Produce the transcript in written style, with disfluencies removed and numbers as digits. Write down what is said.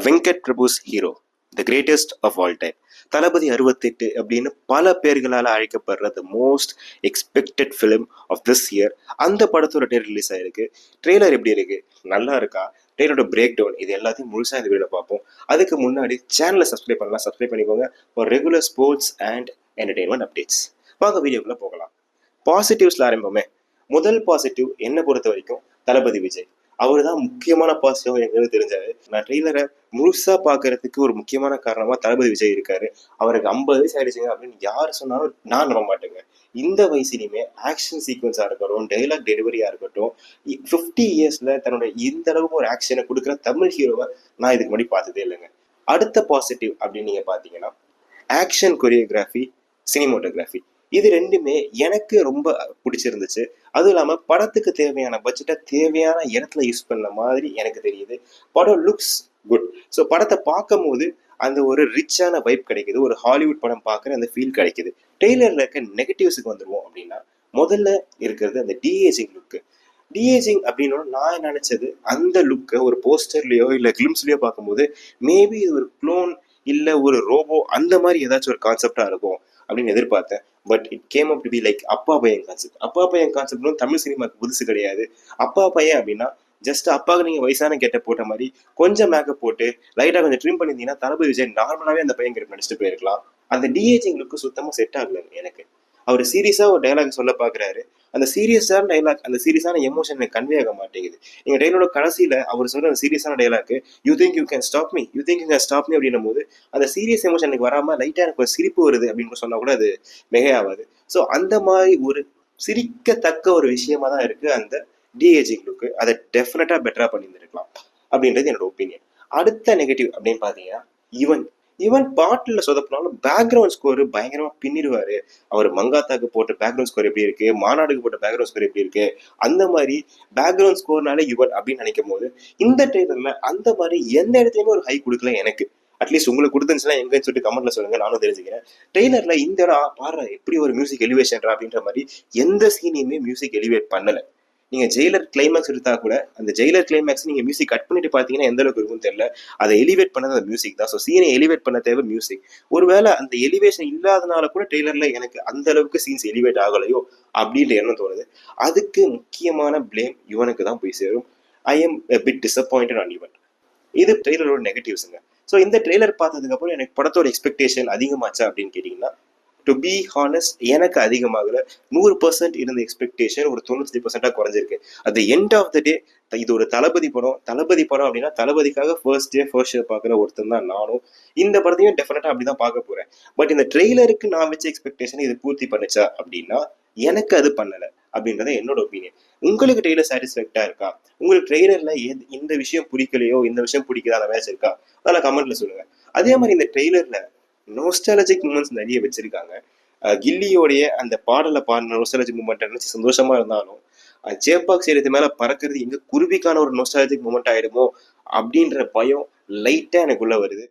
Venkat Prabhu's hero, the greatest of all time. Thalapathy 68 அப்படின்னு பல பேர்களால் அழைக்கப்படுற the most expected film of this year. அந்த படத்தோட ட்ரெய்லர் ரிலீஸ் ஆயிருக்கு. ட்ரெய்லர் எப்படி இருக்கு, நல்லா இருக்கா, ட்ரெய்லரோட பிரேக் டவுன், இது எல்லாத்தையும் முழுசாக இந்த வீடியோவில் பார்ப்போம். அதுக்கு முன்னாடி சேனலை சப்ஸ்கிரைப் பண்ணலாம், சப்ஸ்கிரைப் பண்ணிக்கோங்க for regular sports and entertainment updates. வாங்க வீடியோக்குள்ள போகலாம். பாசிட்டிவ்ஸ்ல ஆரம்பமே. முதல் பாசிட்டிவ் என்ன பொறுத்த வரைக்கும் தளபதி விஜய். அவர் தான் முக்கியமான பாசிட்டிவ் எங்களுக்கு தெரிஞ்சாரு. நான் ட்ரெய்லரை முழுசா பாக்குறதுக்கு ஒரு முக்கியமான காரணமா தளபதி விஜய் இருக்காரு. அவருக்கு 50 வயசு ஆயிடுச்சுங்க அப்படின்னு யார் சொன்னாலும் நான் நம்ப மாட்டேங்க. இந்த வயசுலையுமே ஆக்ஷன் சீக்வன்ஸா இருக்கட்டும், டைலாக் டெலிவரியா இருக்கட்டும், 50 இயர்ஸ்ல தன்னோட இந்த அளவுக்கு ஒரு ஆக்ஷனை கொடுக்குற தமிழ் ஹீரோவை நான் இதுக்கு முன்னாடி பார்த்ததே இல்லைங்க. அடுத்த பாசிட்டிவ் அப்படின்னு நீங்க பாத்தீங்கன்னா ஆக்ஷன் கொரியோகிராஃபி, சினிமோட்டோகிராஃபி, இது ரெண்டுமே எனக்கு ரொம்ப பிடிச்சிருந்துச்சு. அதுவும் இல்லாமல் படத்துக்கு தேவையான பட்ஜெட்டை தேவையான இடத்துல யூஸ் பண்ண மாதிரி எனக்கு தெரியுது. படம் லுக்ஸ் குட். ஸோ படத்தை பார்க்கும் போது அந்த ஒரு ரிச்சான வைப் கிடைக்குது. ஒரு ஹாலிவுட் படம் பார்க்குற அந்த ஃபீல் கிடைக்குது. டெய்லரில் இருக்க நெகட்டிவ்ஸுக்கு வந்துடுவோம் அப்படின்னா, முதல்ல இருக்கிறது அந்த டிஏஜிங் லுக்கு. டிஏஜிங் அப்படின்னு நான் நினைச்சது, அந்த லுக்கை ஒரு போஸ்டர்லயோ இல்லை கிளிம்ஸ்லயோ பார்க்கும்போது மேபி இது ஒரு க்ளோன் இல்லை ஒரு ரோபோ அந்த மாதிரி ஏதாச்சும் ஒரு கான்செப்டா இருக்கும் அப்படின்னு எதிர்பார்த்தேன். But it came up to be like அப்பா பையன் கான்செப்ட். அப்பா பையன் கான்செப்ட் தமிழ் சினிமாக்கு புதுசு கிடையாது. அப்பா பையன் அப்படின்னா ஜஸ்ட் அப்பாவுக்கு நீங்க வயசான கெட்ட போட்ட மாதிரி கொஞ்சம் மேக்கப் போட்டு லைட்டா கொஞ்சம் ட்ரிம் பண்ணியிருந்தீங்கன்னா தளபதி விஜய் நார்மலாவே அந்த பையன் கிட்ட நடிச்சுட்டு போயிருக்கலாம். அந்த டிஏஜிங் லுக்கு சுத்தமா செட் ஆகல எனக்கு. அவர் சீரியஸா ஒரு டைலாக் சொல்ல பாக்குறாரு. அந்த சீரியஸான டைலாக், அந்த சீரியஸான எமோஷன் எனக்கு கன்வே ஆக மாட்டேங்குது. நீங்க டைலோட கடைசியில அவர் சொல்ற அந்த சீரியஸான dialogue, you think you can stop me, you think you can stop me அப்படின்னும் போது அந்த சீரியஸ் எமோஷன் எனக்கு வராம லைட்டா எனக்கு ஒரு சிரிப்பு வருது அப்படின்னு சொன்னா கூட அது மிகையாவாது. ஸோ அந்த மாதிரி ஒரு சிரிக்கத்தக்க ஒரு விஷயமா தான் இருக்கு அந்த டிஏஜிங் லுக்கு. அதை டெஃபினட்டா பெட்டரா பண்ணியிருந்திருக்கலாம் அப்படின்றது என்னோட ஒப்பீனியன். அடுத்த நெகட்டிவ் அப்படின்னு பாத்தீங்கன்னா, ஈவன் பாட்டுல சொதப்பினாலும் பேக்ரவுண்ட் ஸ்கோர் பயங்கரமா பின்னிடுவாரு. அவர் மங்காத்தாக்கு போட்ட பேக்ரவுண்ட் ஸ்கோர் எப்படி இருக்கு, மாநாடுக்கு போட்ட பேக்ரவுண்ட் ஸ்கோர் எப்படி இருக்கு, அந்த மாதிரி பேக்ரவுண்ட் ஸ்கோர்னால யுவன் அப்படின்னு நினைக்கும் போது இந்த ட்ரெய்லர்ல அந்த மாதிரி எந்த இடத்துலயுமே ஒரு ஹை கொடுக்கல எனக்கு. அட்லீஸ்ட் உங்களுக்கு கொடுத்துருந்துச்சுன்னா எங்கன்னு சொல்லிட்டு கமெண்ட்ல சொல்லுங்க, நானும் தெரிஞ்சுக்கிறேன். ட்ரெய்லர்ல இந்த இடம் பாரு எப்படி ஒரு மியூசிக் எலிவேஷன் அப்படின்ற மாதிரி எந்த சீனையுமே மியூசிக் எலிவேட் பண்ணல. நீங்க ஜெயிலர் கிளைமேக்ஸ் எடுத்தா கூட அந்த ஜெயிலர் கிளைமேக்ஸ் நீங்க மியூசிக் கட் பண்ணிட்டு பாத்தீங்கன்னா எந்த அளவுக்கு இருக்கும்னு தெரியல. அதை எலிவேட் பண்ணது அந்த மியூசிக் தான். ஸோ சீனை எலிவேட் பண்ண தேவை மியூசிக். ஒருவேளை அந்த எலிவேஷன் இல்லாதனால கூட ட்ரெய்லர்ல எனக்கு அந்த அளவுக்கு சீன்ஸ் எலிவேட் ஆகலையோ அப்படின்ற எண்ணம் தோணுது. அதுக்கு முக்கியமான பிளேம் யுவனுக்கு தான் போய் சேரும். I am bit disappointed on Yuvan. இது ட்ரெய்லரோட நெகட்டிவ்ஸுங்க. ஸோ இந்த ட்ரெய்லர் பார்த்ததுக்கு அப்புறம் எனக்கு படத்தோட எக்ஸ்பெக்டேஷன் அதிகமாச்சா அப்படின்னு கேட்டீங்கன்னா, டு பி ஹானஸ்ட் எனக்கு அதிகமாகல. 100% இருந்த எக்ஸ்பெக்டேஷன் ஒரு 95% குறைஞ்சிருக்கு. At the end of the day இது ஒரு தளபதி படம். தளபதி படம் அப்படின்னா தளபதிக்காக ஃபர்ஸ்ட் ஷோ பார்க்குற ஒருத்தன் தான் நானும். இந்த படத்தையும் டெஃபினட்டா அப்படிதான் பார்க்க போறேன். பட் இந்த ட்ரெய்லருக்கு நான் வச்ச எக்ஸ்பெக்டேஷன் இது பூர்த்தி பண்ணுச்சா அப்படின்னா எனக்கு அது பண்ணல அப்படின்றத என்னோட ஒப்பீனியன். உங்களுக்கு ட்ரெய்லர் சாட்டிஸ்ஃபேக்டா இருக்கா? உங்களுக்கு ட்ரெய்லர்ல இந்த விஷயம் பிடிக்கலையோ, இந்த விஷயம் பிடிக்காத அந்த மேட்ச் இருக்கா, அதெல்லாம் கமெண்ட்ல சொல்லுங்க. அதே மாதிரி இந்த ட்ரெய்லர்ல நோஸ்டாலஜிக் மூமெண்ட்ஸ் நிறைய வச்சிருக்காங்க. கில்லியோடைய அந்த பாடலை பாடின நோஸ்டாலஜிக் மூமெண்ட் நினைச்சு சந்தோஷமா இருந்தாலும், ஜேபாக் செய்யறது மேல பறக்கிறது எங்க குருவிக்கான ஒரு நோஸ்டாலஜிக் மூமெண்ட் ஆயிடுமோ அப்படின்ற பயம் லைட்டா எனக்குள்ள வருது.